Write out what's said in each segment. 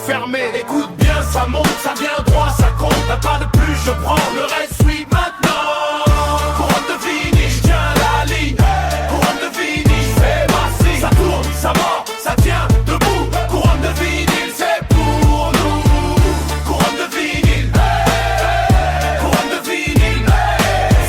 fermés. Écoute bien, ça monte, ça vient droit, ça compte. Un pas de plus, je prends le reste, oui maintenant. Couronne de fini, je tiens la ligne. Couronne de fini, je fais ma signe. Ça tourne, ça mord, ça tient debout. Couronne de vinyle, c'est pour nous. Couronne de vinyle, couronne de vinyle.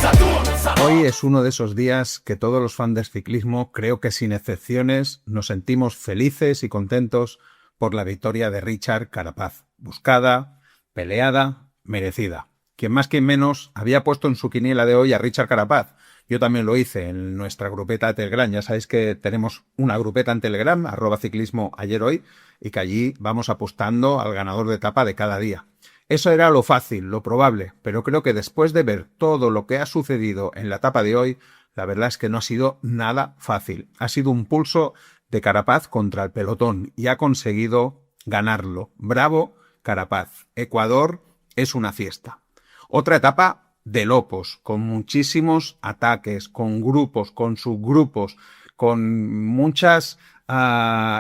Ça tourne, ça mord. Hoy es uno de esos días que todos los fans del ciclismo, creo que sin excepciones, nos sentimos felices y contentos por la victoria de Richard Carapaz. Buscada, peleada, merecida. Quien más, quien menos, había puesto en su quiniela de hoy a Richard Carapaz. Yo también lo hice en nuestra grupeta de Telegram. Ya sabéis que tenemos una grupeta en Telegram, @ciclismoayeroy, y que allí vamos apostando al ganador de etapa de cada día. Eso era lo fácil, lo probable, pero creo que después de ver todo lo que ha sucedido en la etapa de hoy, la verdad es que no ha sido nada fácil. Ha sido un pulso de Carapaz contra el pelotón y ha conseguido ganarlo. Bravo, Carapaz. Ecuador es una fiesta. Otra etapa de locos, con muchísimos ataques, con grupos, con subgrupos, con muchas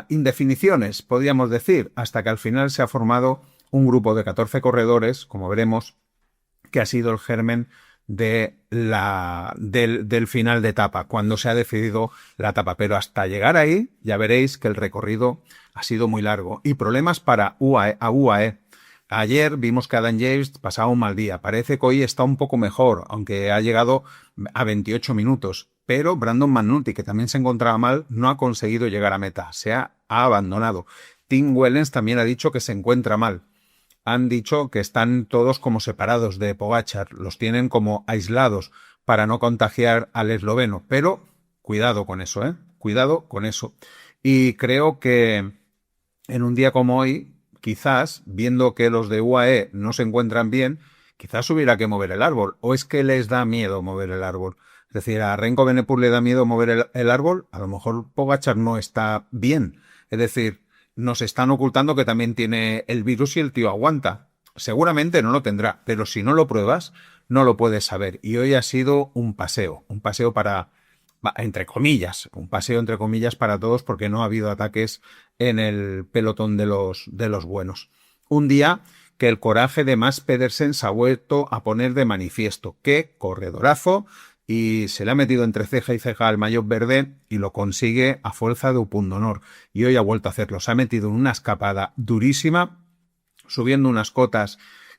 indefiniciones, podríamos decir, hasta que al final se ha formado un grupo de 14 corredores, como veremos, que ha sido el germen del final de etapa, cuando se ha decidido la etapa. Pero hasta llegar ahí, ya veréis que el recorrido ha sido muy largo. Y problemas para UAE. Ayer vimos que Adam Yates pasaba un mal día. Parece que hoy está un poco mejor, aunque ha llegado a 28 minutos. Pero Brandon McNulty, que también se encontraba mal, no ha conseguido llegar a meta. Ha abandonado. Tim Wellens también ha dicho que se encuentra mal. Han dicho que están todos como separados de Pogačar, los tienen como aislados para no contagiar al esloveno, pero cuidado con eso, cuidado con eso. Y creo que en un día como hoy, quizás, viendo que los de UAE no se encuentran bien, quizás hubiera que mover el árbol, o es que les da miedo mover el árbol. Es decir, a Remco Evenepoel le da miedo mover el árbol, a lo mejor Pogačar no está bien, es decir, nos están ocultando que también tiene el virus y el tío aguanta. Seguramente no lo tendrá, pero si no lo pruebas, no lo puedes saber. Y hoy ha sido un paseo para, entre comillas, para todos, porque no ha habido ataques en el pelotón de los buenos. Un día que el coraje de Mads Pedersen se ha vuelto a poner de manifiesto. ¡Qué corredorazo! Y se le ha metido entre ceja y ceja al maillot verde y lo consigue a fuerza de pundonor. Y hoy ha vuelto a hacerlo. Se ha metido en una escapada durísima, subiendo unas cotas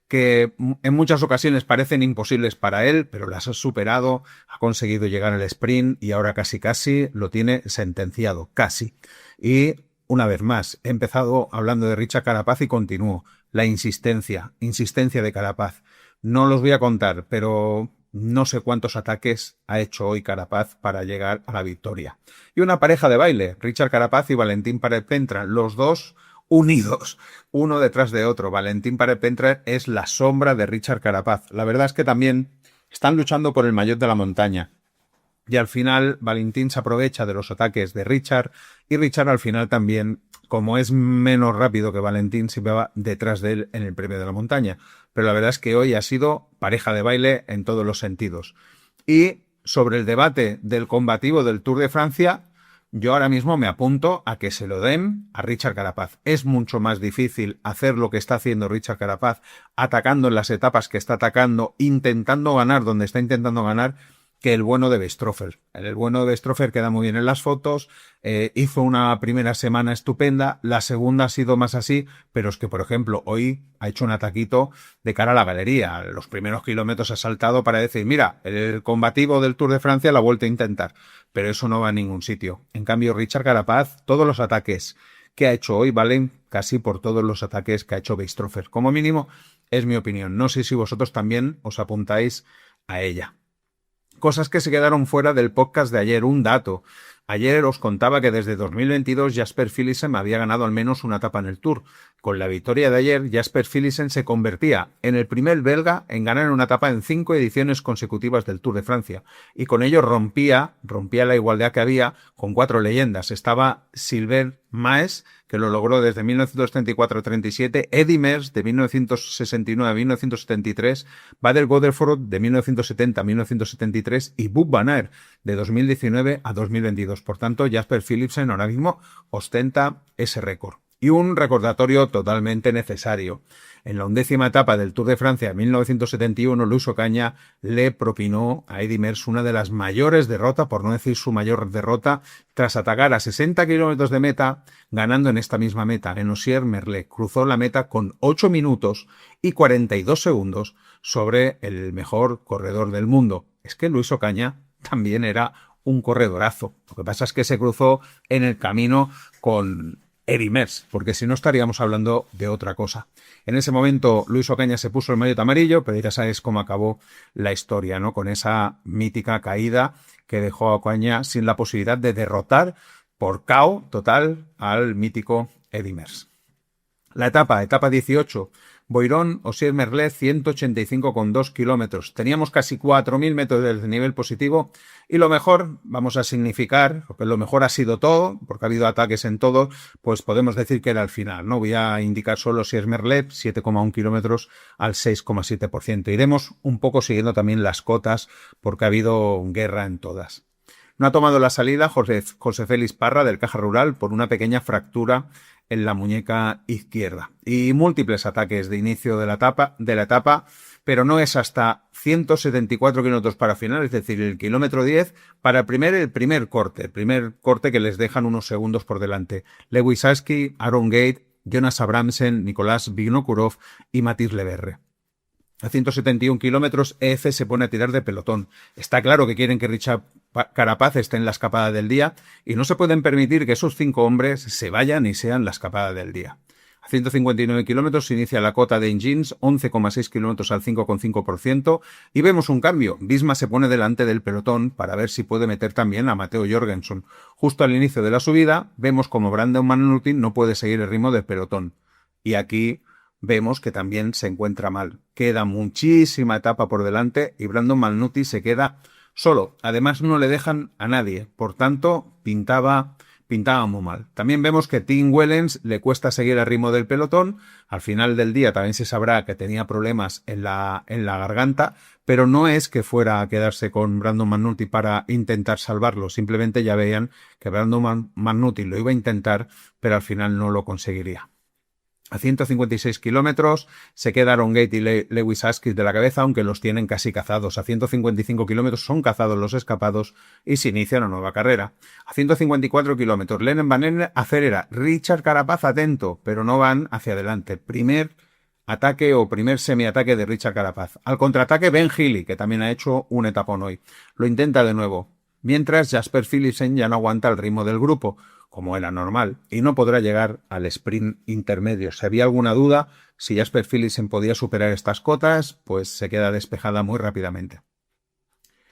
que en muchas ocasiones parecen imposibles para él, pero las ha superado, ha conseguido llegar al sprint y ahora casi lo tiene sentenciado, casi. Y una vez más, he empezado hablando de Richard Carapaz y continúo. La insistencia de Carapaz. No los voy a contar, pero no sé cuántos ataques ha hecho hoy Carapaz para llegar a la victoria. Y una pareja de baile, Richard Carapaz y Valentín Párez-Pentra, los dos unidos, uno detrás de otro. Valentín Párez-Pentra es la sombra de Richard Carapaz. La verdad es que también están luchando por el maillot de la montaña. Y al final Valentín se aprovecha de los ataques de Richard y Richard al final también, como es menos rápido que Valentín, siempre va detrás de él en el premio de la montaña. Pero la verdad es que hoy ha sido pareja de baile en todos los sentidos. Y sobre el debate del combativo del Tour de Francia, yo ahora mismo me apunto a que se lo den a Richard Carapaz. Es mucho más difícil hacer lo que está haciendo Richard Carapaz, atacando en las etapas que está atacando, intentando ganar donde está intentando ganar, que el bueno de Westroffer. El bueno de Westroffer queda muy bien en las fotos, hizo una primera semana estupenda, la segunda ha sido más así, pero es que, por ejemplo, hoy ha hecho un ataquito de cara a la galería. Los primeros kilómetros ha saltado para decir, mira, el combativo del Tour de Francia lo ha vuelto a intentar, pero eso no va a ningún sitio. En cambio, Richard Carapaz, todos los ataques que ha hecho hoy valen casi por todos los ataques que ha hecho Westroffer. Como mínimo, es mi opinión. No sé si vosotros también os apuntáis a ella. Cosas que se quedaron fuera del podcast de ayer. Un dato. Ayer os contaba que desde 2022 Jasper Philipsen había ganado al menos una etapa en el Tour. Con la victoria de ayer, Jasper Philipsen se convertía en el primer belga en ganar una etapa en 5 ediciones consecutivas del Tour de Francia. Y con ello rompía la igualdad que había con 4 leyendas. Estaba Sylvain Maes, que lo logró desde 1934-37, Eddy Merckx de 1969 a 1973, Bader Godefroot de 1970 a 1973 y Wout van Aert de 2019 a 2022. Por tanto, Jasper Philipsen ahora mismo ostenta ese récord. Y un recordatorio totalmente necesario. En la 11ª etapa del Tour de Francia de 1971, Luis Ocaña le propinó a Eddy Merckx una de las mayores derrotas, por no decir su mayor derrota, tras atacar a 60 kilómetros de meta, ganando en esta misma meta, en Ossier-Merlet. Cruzó la meta con 8 minutos y 42 segundos sobre el mejor corredor del mundo. Es que Luis Ocaña también era un corredorazo. Lo que pasa es que se cruzó en el camino con Eddy Merckx, porque si no estaríamos hablando de otra cosa. En ese momento Luis Ocaña se puso el maillot amarillo, pero ya sabes cómo acabó la historia, ¿no? Con esa mítica caída que dejó a Ocaña sin la posibilidad de derrotar por KO total al mítico Eddy Merckx. La etapa 18, Boirón, Ossier-Merlet, 185,2 kilómetros. Teníamos casi 4.000 metros de desnivel positivo y lo mejor, vamos a significar, porque lo mejor ha sido todo, porque ha habido ataques en todo, pues podemos decir que era el final, ¿no? Voy a indicar solo Ossier-Merlet, 7,1 kilómetros al 6,7%. Iremos un poco siguiendo también las cotas porque ha habido guerra en todas. No ha tomado la salida José Félix Parra del Caja Rural por una pequeña fractura en la muñeca izquierda y múltiples ataques de inicio de la etapa, pero no es hasta 174 kilómetros para final, es decir, el kilómetro 10 para el primer corte que les dejan unos segundos por delante. Lewis Aski, Aaron Gate, Jonas Abramsen, Nicolás Vinokurov y Mathis Leverre. A 171 kilómetros, EF se pone a tirar de pelotón. Está claro que quieren que Richard Carapaz esté en la escapada del día y no se pueden permitir que esos 5 hombres se vayan y sean la escapada del día. A 159 kilómetros se inicia la cota de Engines, 11,6 kilómetros al 5,5% y vemos un cambio. Visma se pone delante del pelotón para ver si puede meter también a Matteo Jorgensen. Justo al inicio de la subida vemos como Brandon McNulty no puede seguir el ritmo del pelotón. Y aquí vemos que también se encuentra mal. Queda muchísima etapa por delante y Brandon McNulty se queda solo. Además no le dejan a nadie. Por tanto, pintaba muy mal. También vemos que Tim Wellens le cuesta seguir el ritmo del pelotón. Al final del día también se sabrá que tenía problemas en la garganta, pero no es que fuera a quedarse con Brandon McNulty para intentar salvarlo. Simplemente ya veían que Brandon McNulty lo iba a intentar, pero al final no lo conseguiría. A 156 kilómetros se quedaron Gate y Lewis Askis de la cabeza, aunque los tienen casi cazados. A 155 kilómetros son cazados los escapados y se inicia una nueva carrera. A 154 kilómetros Lenen Van Enen acelera. Richard Carapaz atento, pero no van hacia adelante. Primer ataque o primer semiataque de Richard Carapaz. Al contraataque Ben Healy, que también ha hecho un etapón hoy. Lo intenta de nuevo. Mientras Jasper Philipsen ya no aguanta el ritmo del grupo, como era normal, y no podrá llegar al sprint intermedio. Si había alguna duda, si Jasper Philipsen podía superar estas cotas, pues se queda despejada muy rápidamente.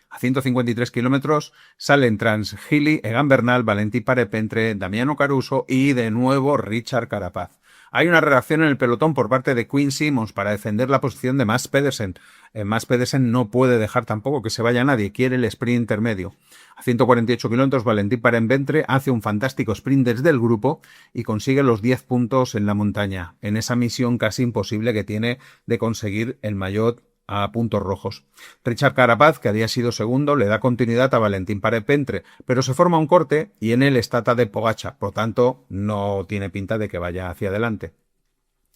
A 153 kilómetros salen Trans Healy, Egan Bernal, Valentín Parepentre, Damiano Caruso y de nuevo Richard Carapaz. Hay una reacción en el pelotón por parte de Quinn Simmons para defender la posición de Mads Pedersen. Mads Pedersen no puede dejar tampoco que se vaya nadie, quiere el sprint intermedio. A 148 kilómetros, Valentín Parepentre hace un fantástico sprint desde el grupo y consigue los 10 puntos en la montaña, en esa misión casi imposible que tiene de conseguir el maillot a puntos rojos. Richard Carapaz, que había sido segundo, le da continuidad a Valentín Parepentre, pero se forma un corte y en él está Tadej Pogačar, por tanto no tiene pinta de que vaya hacia adelante.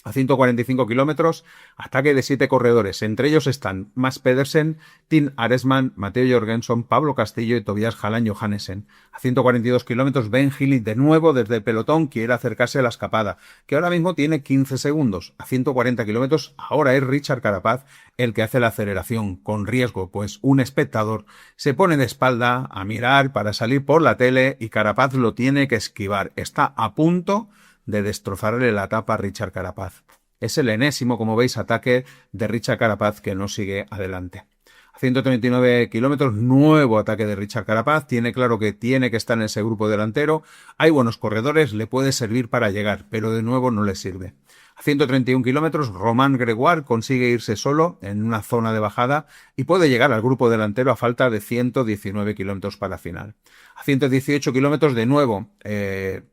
A 145 kilómetros, ataque de 7 corredores. Entre ellos están Mads Pedersen, Tim Aresman, Matteo Jorgensen, Pablo Castillo y Tobias Hallan Johannesen. A 142 kilómetros, Ben Healy de nuevo desde el pelotón quiere acercarse a la escapada, que ahora mismo tiene 15 segundos. A 140 kilómetros, ahora es Richard Carapaz el que hace la aceleración, con riesgo, pues un espectador se pone de espalda a mirar para salir por la tele y Carapaz lo tiene que esquivar. Está a punto de destrozarle la etapa a Richard Carapaz. Es el enésimo, como veis, ataque de Richard Carapaz que no sigue adelante. A 139 kilómetros, nuevo ataque de Richard Carapaz. Tiene claro que tiene que estar en ese grupo delantero. Hay buenos corredores, le puede servir para llegar, pero de nuevo no le sirve. A 131 kilómetros, Romain Gregoire consigue irse solo en una zona de bajada y puede llegar al grupo delantero a falta de 119 kilómetros para final. A 118 kilómetros, de nuevo,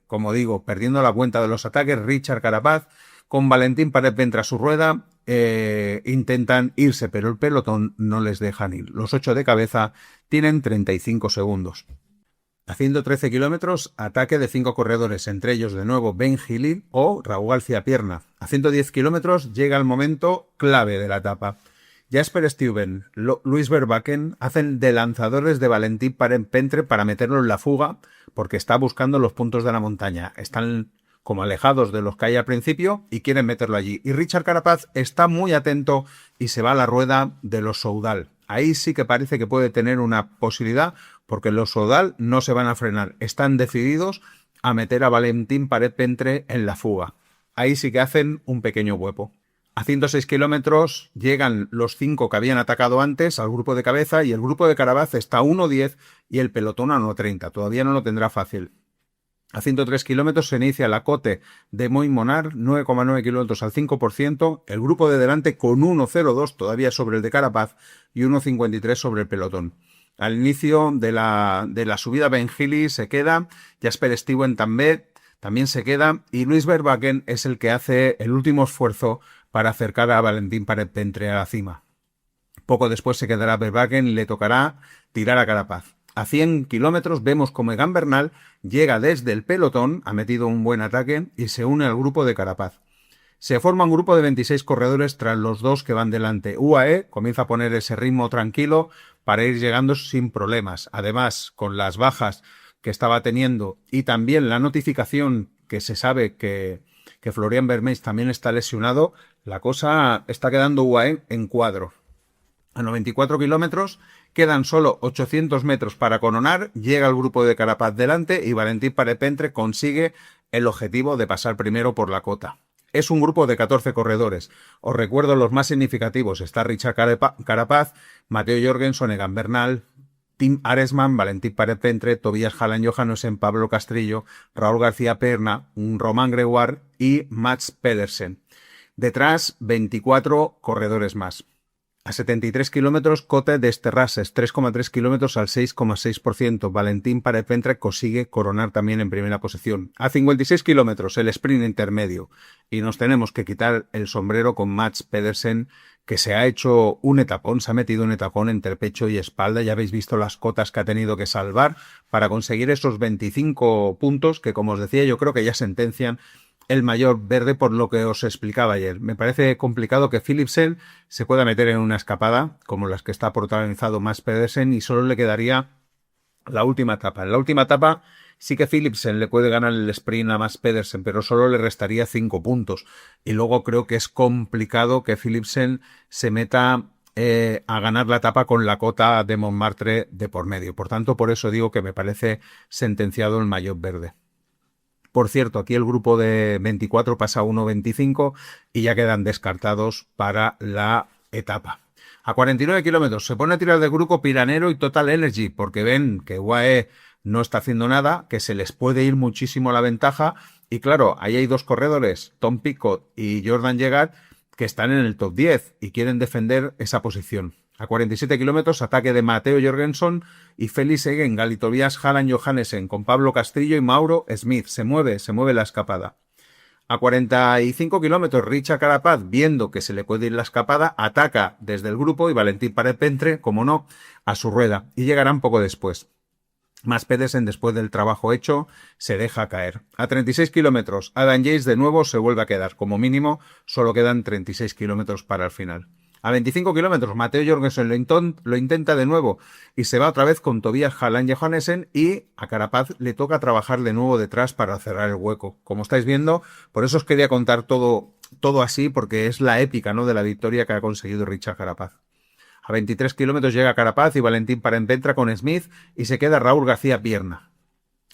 como digo, perdiendo la cuenta de los ataques, Richard Carapaz con Valentín Parepentre a su rueda intentan irse, pero el pelotón no les dejan ir. Los 8 de cabeza tienen 35 segundos. A 113 kilómetros, ataque de 5 corredores, entre ellos de nuevo Ben Healy o Raúl García Pierna. A 110 kilómetros llega el momento clave de la etapa. Jasper Stuyven, Luis Verbacken hacen de lanzadores de Valentín Parent-Pentre para meterlo en la fuga porque está buscando los puntos de la montaña. Están como alejados de los que hay al principio y quieren meterlo allí. Y Richard Carapaz está muy atento y se va a la rueda de los Soudal. Ahí sí que parece que puede tener una posibilidad porque los Soudal no se van a frenar. Están decididos a meter a Valentín Parent-Pentre en la fuga. Ahí sí que hacen un pequeño hueco. A 106 kilómetros llegan los 5 que habían atacado antes al grupo de cabeza y el grupo de Carapaz está a 1.10 y el pelotón a 1.30. Todavía no lo tendrá fácil. A 103 kilómetros se inicia la cote de Moy Monar, 9,9 kilómetros al 5%, el grupo de delante con 1,02 todavía sobre el de Carapaz y 1,53 sobre el pelotón. Al inicio de la subida Ben Healy se queda, Jasper Stuyven también se queda y Luis Verbacken es el que hace el último esfuerzo para acercar a Valentín Parent-Pentre a la cima. Poco después se quedará Verbacken y le tocará tirar a Carapaz. A 100 kilómetros vemos como Egan Bernal llega desde el pelotón, ha metido un buen ataque y se une al grupo de Carapaz. Se forma un grupo de 26 corredores tras los 2 que van delante. UAE comienza a poner ese ritmo tranquilo para ir llegando sin problemas. Además, con las bajas que estaba teniendo y también la notificación que se sabe que Florian Vermeers también está lesionado, la cosa está quedando UAE en cuadro. A 94 kilómetros quedan solo 800 metros para coronar, llega el grupo de Carapaz delante y Valentín Parent-Pentre consigue el objetivo de pasar primero por la cota. Es un grupo de 14 corredores. Os recuerdo los más significativos. Está Richard Carapaz, Matteo Jorgenson, Egan Bernal, Tim Aresman, Valentín Parent-Pentre, Tobias Hallan Johannessen, Pablo Castrillo, Raúl García Pierna, Romain Gregoire y Mats Pedersen. Detrás, 24 corredores más. A 73 kilómetros, cote de Sterrases, 3,3 kilómetros al 6,6%. Valentín Parent-Pentre consigue coronar también en primera posición. A 56 kilómetros, el sprint intermedio. Y nos tenemos que quitar el sombrero con Mats Pedersen, que se ha hecho un etapón, se ha metido un etapón entre pecho y espalda. Ya habéis visto las cotas que ha tenido que salvar para conseguir esos 25 puntos que, como os decía, yo creo que ya sentencian el maillot verde por lo que os explicaba ayer. Me parece complicado que Philipsen se pueda meter en una escapada como las que está protagonizado Mats Pedersen y solo le quedaría la última etapa. En la última etapa sí que Philipsen le puede ganar el sprint a Mats Pedersen, pero solo le restaría 5 puntos. Y luego creo que es complicado que Philipsen se meta a ganar la etapa con la cota de Montmartre de por medio. Por tanto, por eso digo que me parece sentenciado el maillot verde. Por cierto, aquí el grupo de 24 pasa a 1.25 y ya quedan descartados para la etapa. A 49 kilómetros se pone a tirar del grupo Piranero y Total Energy porque ven que UAE no está haciendo nada, que se les puede ir muchísimo la ventaja y claro, ahí hay 2 corredores, Tom Picot y Jordan Llegat, que están en el top 10 y quieren defender esa posición. A 47 kilómetros, ataque de Matteo Jorgenson y Félix Egengal y Tobias Hallan Johannessen con Pablo Castrillo y Mauro Smith. Se mueve la escapada. A 45 kilómetros, Richard Carapaz, viendo que se le puede ir la escapada, ataca desde el grupo y Valentín Parent-Pentre, como no, a su rueda y llegarán poco después. Mats Pedersen, después del trabajo hecho, se deja caer. A 36 kilómetros, Adam Yates de nuevo se vuelve a quedar. Como mínimo, solo quedan 36 kilómetros para el final. A 25 kilómetros, Matteo Jorgensen lo intenta de nuevo y se va otra vez con Tobias Hallan Johannessen y a Carapaz le toca trabajar de nuevo detrás para cerrar el hueco. Como estáis viendo, por eso os quería contar todo así, porque es la épica, ¿no?, de la victoria que ha conseguido Richard Carapaz. A 23 kilómetros llega Carapaz y Valentín Parent-Pentre con Smith y se queda Raúl García Pierna.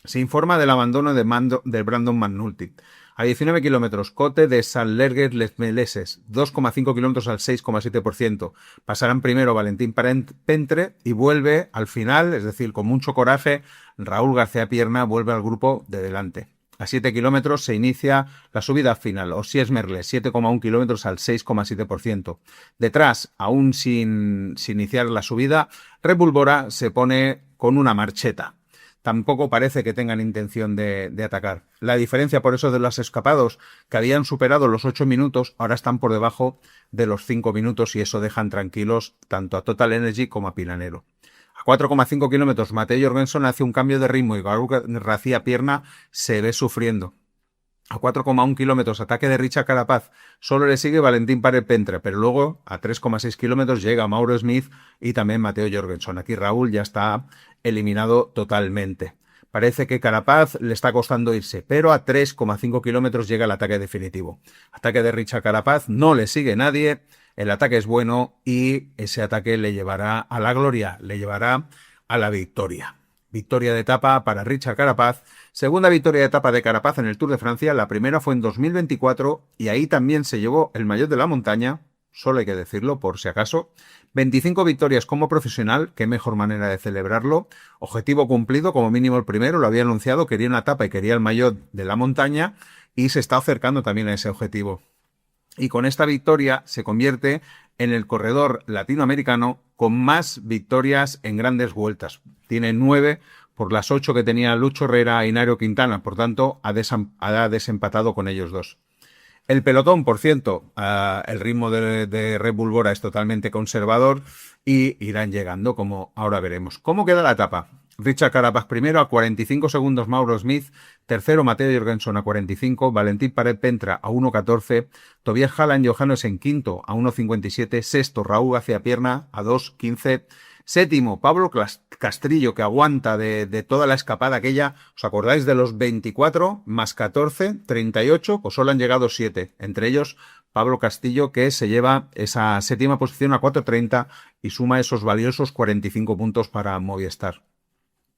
Se informa del abandono de Brandon McNulty. A 19 kilómetros, cote de Saint-Lergues-les-Meleses, 2,5 kilómetros al 6,7%. Pasarán primero Valentín Parent-Pentre y vuelve al final, es decir, con mucho coraje, Raúl García Pierna vuelve al grupo de delante. A 7 kilómetros se inicia la subida final, Osiers-Merles, 7,1 kilómetros al 6,7%. Detrás, aún sin iniciar la subida, Red Bull Bora se pone con una marcheta. Tampoco parece que tengan intención de atacar. La diferencia por eso de los escapados que habían superado los 8 minutos, ahora están por debajo de los 5 minutos y eso dejan tranquilos tanto a Total Energy como a Piranero. A 4,5 kilómetros, Mateo Jorgensen hace un cambio de ritmo y Garou García Pierna se ve sufriendo. A 4,1 kilómetros, ataque de Richard Carapaz, solo le sigue Valentín Párez-Pentre, pero luego a 3,6 kilómetros llega Mauro Smith y también Mateo Jorgensen. Aquí Raúl ya está eliminado totalmente. Parece que Carapaz le está costando irse, pero a 3,5 kilómetros llega el ataque definitivo. Ataque de Richard Carapaz, no le sigue nadie, el ataque es bueno y ese ataque le llevará a la gloria, le llevará a la victoria. Victoria de etapa para Richard Carapaz. Segunda victoria de etapa de Carapaz en el Tour de Francia. La primera fue en 2024 y ahí también se llevó el maillot de la montaña. Solo hay que decirlo por si acaso. 25 victorias como profesional. Qué mejor manera de celebrarlo. Objetivo cumplido, como mínimo el primero. Lo había anunciado. Quería una etapa y quería el maillot de la montaña. Y se está acercando también a ese objetivo. Y con esta victoria se convierte en el corredor latinoamericano con más victorias en grandes vueltas. Tiene 9 por las 8 que tenía Lucho Herrera y Nairo Quintana. Por tanto, ha desempatado con ellos dos. El pelotón, por cierto, el ritmo de Red Bull Bora es totalmente conservador y irán llegando, como ahora veremos. ¿Cómo queda la etapa? Richard Carapaz primero a 45 segundos, Mauro Smith, tercero Mateo Jorgensen a 45, Valentín Párez-Pentre a 1.14, Tobias Halland Johannes quinto a 1.57, sexto Raúl García Pierna a 2.15, séptimo Pablo Castrillo, que aguanta de toda la escapada aquella. ¿Os acordáis de los 24 más 14, 38? Pues solo han llegado 7, entre ellos Pablo Castillo, que se lleva esa séptima posición a 4.30 y suma esos valiosos 45 puntos para Movistar.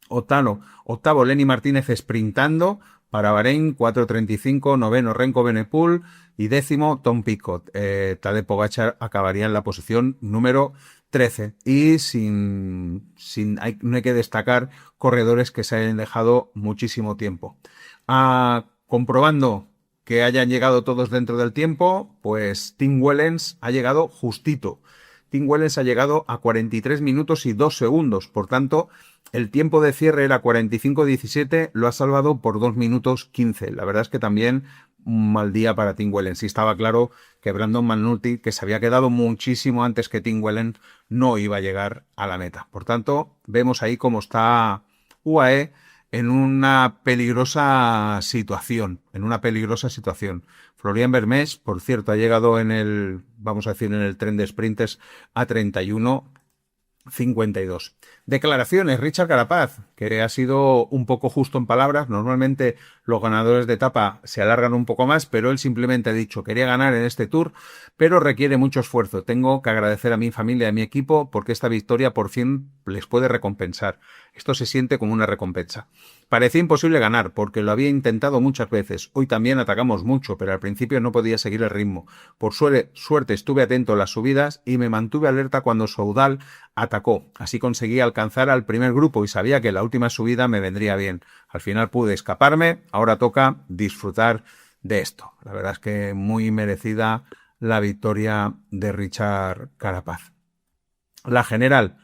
Octavo Lenny Martínez sprintando para Bahrein, 4.35, noveno Renko Benepul y décimo Tom Pidcock. Tadej Pogačar acabaría en la posición número 13 y no hay que destacar corredores que se hayan dejado muchísimo tiempo. Comprobando que hayan llegado todos dentro del tiempo, pues Tim Wellens ha llegado justito. Tim Wellens ha llegado a 43 minutos y 2 segundos, por tanto, el tiempo de cierre era 45.17, lo ha salvado por 2 minutos 15. La verdad es que también un mal día para Tim Wellens. Y estaba claro que Brandon McNulty, que se había quedado muchísimo antes que Tim Wellens, no iba a llegar a la meta. Por tanto, vemos ahí cómo está UAE en una peligrosa situación. Florian Vermees, por cierto, ha llegado en el tren de sprinters a 31.52. Declaraciones, Richard Carapaz, que ha sido un poco justo en palabras. Normalmente los ganadores de etapa se alargan un poco más, pero él simplemente ha dicho, quería ganar en este Tour, pero requiere mucho esfuerzo. Tengo que agradecer a mi familia y a mi equipo porque esta victoria por fin les puede recompensar. Esto se siente como una recompensa. Parecía imposible ganar porque lo había intentado muchas veces. Hoy también atacamos mucho, pero al principio no podía seguir el ritmo. Por suerte estuve atento a las subidas y me mantuve alerta cuando Soudal atacó. Así conseguí alcanzar al primer grupo y sabía que la última subida me vendría bien. Al final pude escaparme, ahora toca disfrutar de esto. La verdad es que muy merecida la victoria de Richard Carapaz. La general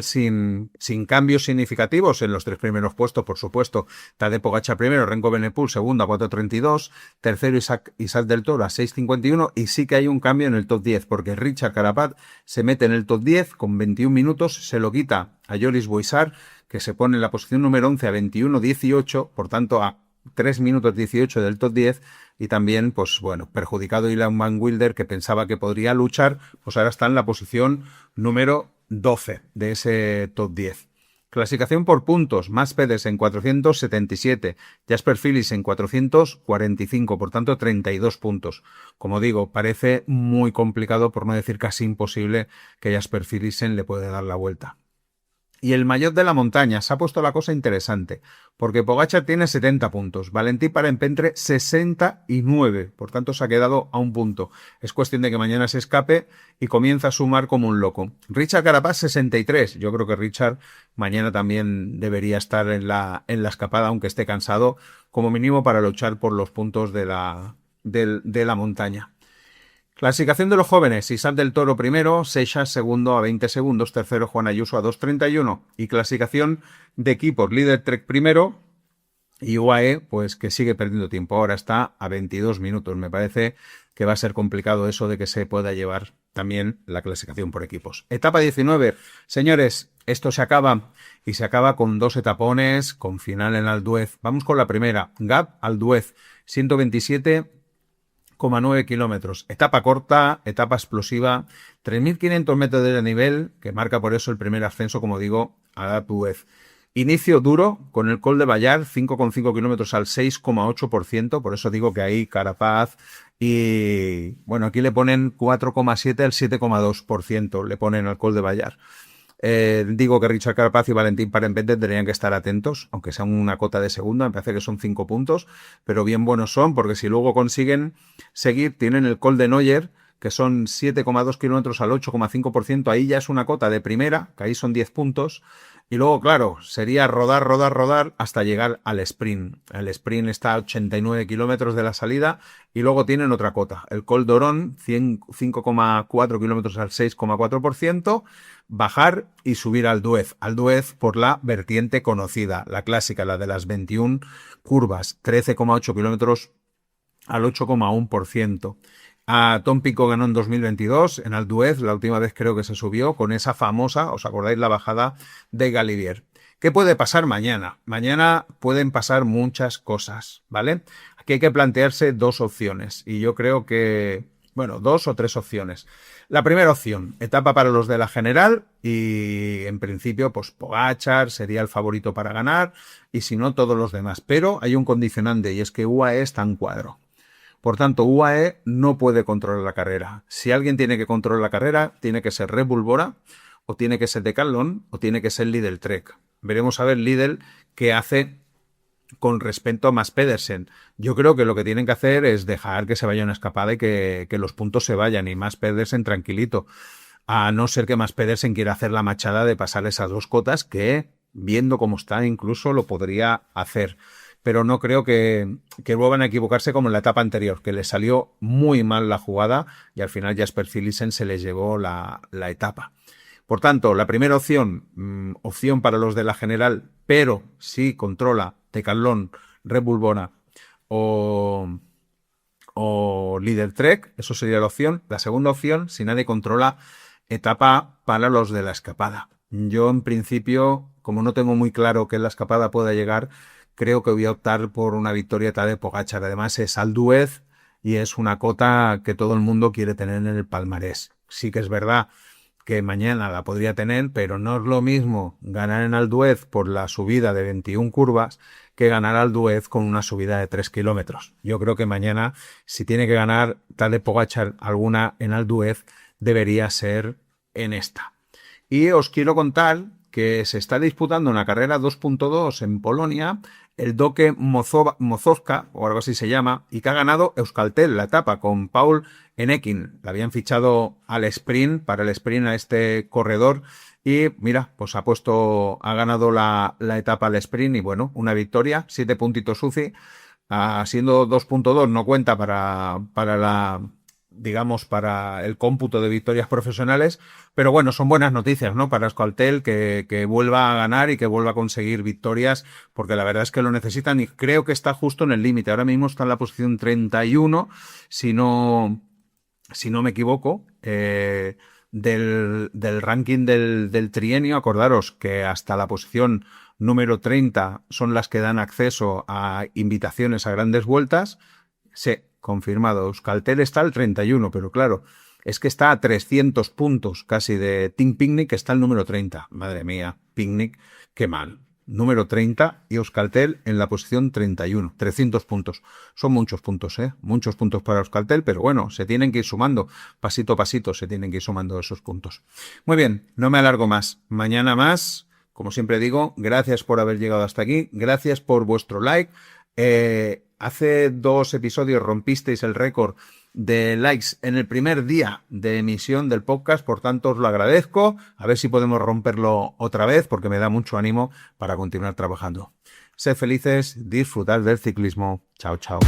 sin cambios significativos en los 3 primeros puestos, por supuesto. Tadej Pogačar primero, Renko Benepul segundo a 4.32, tercero Isaac del Toro a 6.51 y sí que hay un cambio en el top 10 porque Richard Carapaz se mete en el top 10 con 21 minutos, se lo quita a Joris Boisard, que se pone en la posición número 11 a 21.18, por tanto a 3 minutos 18 del top 10 y también, pues bueno, perjudicado Ilan Van Wilder, que pensaba que podría luchar, pues ahora está en la posición número 12 de ese top 10. Clasificación por puntos, Mads Pedersen en 477, Jasper Phillips en 445, por tanto 32 puntos. Como digo, parece muy complicado, por no decir casi imposible, que Jasper Phillips le pueda dar la vuelta. Y el maillot de la montaña, se ha puesto la cosa interesante, porque Pogačar tiene 70 puntos, Valentín Párez-Pentre 69, por tanto se ha quedado a un punto. Es cuestión de que mañana se escape y comienza a sumar como un loco. Richard Carapaz 63, yo creo que Richard mañana también debería estar en la escapada, aunque esté cansado, como mínimo para luchar por los puntos de la montaña. Clasificación de los jóvenes, Isaac del Toro primero, Seixas segundo a 20 segundos, tercero Juan Ayuso a 2.31 y clasificación de equipos, líder Trek primero y UAE pues que sigue perdiendo tiempo, ahora está a 22 minutos, me parece que va a ser complicado eso de que se pueda llevar también la clasificación por equipos. Etapa 19. Señores, esto se acaba y se acaba con 2 etapones, con final en Alduez. Vamos con la primera. Gap Alduez, 127,9 kilómetros. Etapa corta, etapa explosiva, 3.500 metros de nivel, que marca por eso el primer ascenso, como digo, a Alduez. Inicio duro con el Col de Ballar, 5,5 kilómetros al 6,8%, por eso digo que ahí Carapaz y, bueno, aquí le ponen 4,7 al 7,2%, le ponen al Col de Ballar. Digo que Richard Carapaz y Valentín Parempente tendrían que estar atentos, aunque sean una cota de segunda, me parece que son 5 puntos, pero bien buenos son, porque si luego consiguen seguir, tienen el Col de Noyer, que son 7,2 kilómetros al 8,5%, ahí ya es una cota de primera, que ahí son 10 puntos, y luego, claro, sería rodar hasta llegar al sprint. El sprint está a 89 kilómetros de la salida y luego tienen otra cota. El Col d'Oron, 5,4 kilómetros al 6,4%, bajar y subir al Duez. Al Duez por la vertiente conocida, la clásica, la de las 21 curvas, 13,8 kilómetros al 8,1%. A Tom Pico ganó en 2022 en Alduez, la última vez creo que se subió, con esa famosa, ¿os acordáis? La bajada de Galibier. ¿Qué puede pasar mañana? Mañana pueden pasar muchas cosas, ¿vale? Aquí hay que plantearse 2 opciones y yo creo que, bueno, 2 o 3 opciones. La primera opción, etapa para los de la general y en principio pues Pogačar sería el favorito para ganar y si no todos los demás. Pero hay un condicionante y es que UAE está en cuadro. Por tanto, UAE no puede controlar la carrera. Si alguien tiene que controlar la carrera, tiene que ser Red Bull Bora, o tiene que ser Decathlon, o tiene que ser Lidl Trek. Veremos a ver Lidl qué hace con respecto a Mads Pedersen. Yo creo que lo que tienen que hacer es dejar que se vaya una escapada y que los puntos se vayan, y Mads Pedersen tranquilito. A no ser que Mads Pedersen quiera hacer la machada de pasar esas 2 cotas, que, viendo cómo está, incluso lo podría hacer. Pero no creo que vuelvan a equivocarse como en la etapa anterior, que les salió muy mal la jugada y al final Jasper Philipsen se les llevó la etapa. Por tanto, la primera opción, opción para los de la general, pero si controla Decathlon, Red Bull Bora o Lidl Trek, eso sería la opción. La segunda opción, si nadie controla, etapa para los de la escapada. Yo en principio, como no tengo muy claro que la escapada pueda llegar, creo que voy a optar por una victoria tal de Pogačar. Además es Alduez y es una cota que todo el mundo quiere tener en el palmarés. Sí que es verdad que mañana la podría tener, pero no es lo mismo ganar en Alduez por la subida de 21 curvas que ganar Alduez con una subida de 3 kilómetros. Yo creo que mañana, si tiene que ganar tal de Pogačar alguna en Alduez, debería ser en esta. Y os quiero contar que se está disputando una carrera 2.2 en Polonia, el Doke Mozovka, o algo así se llama, y que ha ganado Euskaltel la etapa con Paul Enekin. La habían fichado al sprint, para el sprint a este corredor, y mira, pues ha ganado la etapa al sprint, y bueno, una victoria, 7 puntitos UCI, siendo 2.2 no cuenta para el cómputo de victorias profesionales, pero bueno, son buenas noticias, ¿no? Para Euskaltel, que vuelva a ganar y que vuelva a conseguir victorias, porque la verdad es que lo necesitan y creo que está justo en el límite. Ahora mismo está en la posición 31, si no me equivoco, del ranking del trienio. Acordaros que hasta la posición número 30 son las que dan acceso a invitaciones a grandes vueltas. Sí, confirmado. Euskaltel está al 31, pero claro, es que está a 300 puntos casi de Team Picnic, que está el número 30. Madre mía, Picnic, qué mal. Número 30 y Euskaltel en la posición 31. 300 puntos. Son muchos puntos, ¿eh? Muchos puntos para Euskaltel, pero bueno, se tienen que ir sumando. Pasito a pasito se tienen que ir sumando esos puntos. Muy bien, no me alargo más. Mañana más. Como siempre digo, gracias por haber llegado hasta aquí. Gracias por vuestro like. Hace 2 episodios rompisteis el récord de likes en el primer día de emisión del podcast, por tanto os lo agradezco. A ver si podemos romperlo otra vez, porque me da mucho ánimo para continuar trabajando. Sed felices, disfrutad del ciclismo. Chao, chao.